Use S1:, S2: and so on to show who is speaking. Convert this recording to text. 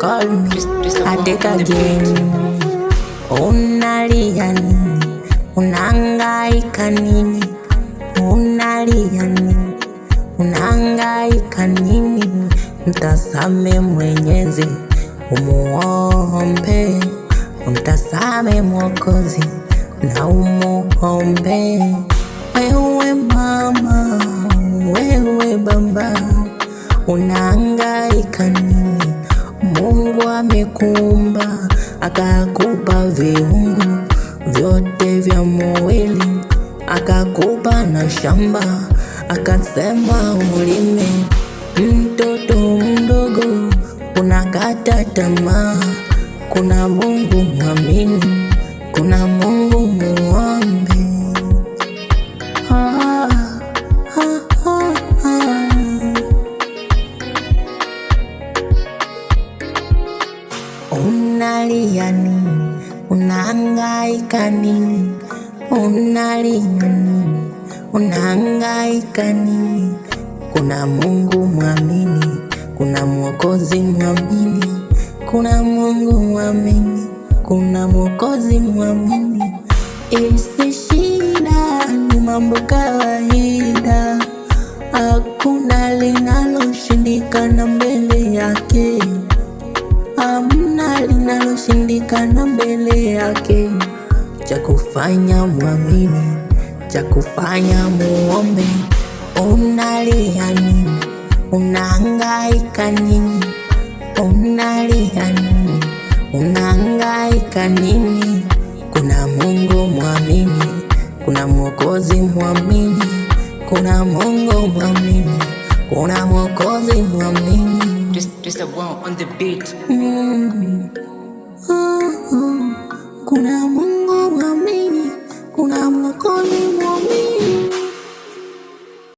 S1: Call me, I take again. Unalia nini? Unahangaika nini? Unalia nini? Unahangaika nini? Mtazame Mwenyezi, umuombe. Mtazame Mwokozi na umuombe. Wewe mama, wewe baba, unahangaika nini? Mungu amekuumba, akakupa viungo vyote vya mwili, akakupa na shamba, akasema ulime. Mtoto mdogo unakata tamaa, kuna Mungu mwamini, kuna Mungu muombe. Unalia nini? Unahangaika nini? Unalia nini? Unahangaika nini? Kuna Mungu mwamini, kuna Mwokozi mwamini, kuna Mungu mwamini, kuna Mwokozi mwamini. Isi shida ni mambo kawaida, hakuna linaloshindikana mbele yake. Hamna linaloshindikana mbele yake. Cha kufanya mwamini, cha kufanya muombe. Unalia nini? Unahangaika nini? Unalia nini? Unahangaika nini? Kuna Mungu mwamini, kuna Mwokozi mwamini, kuna Mungu mwamini, kuna Mwokozi mwamini.
S2: Just a one on the beat.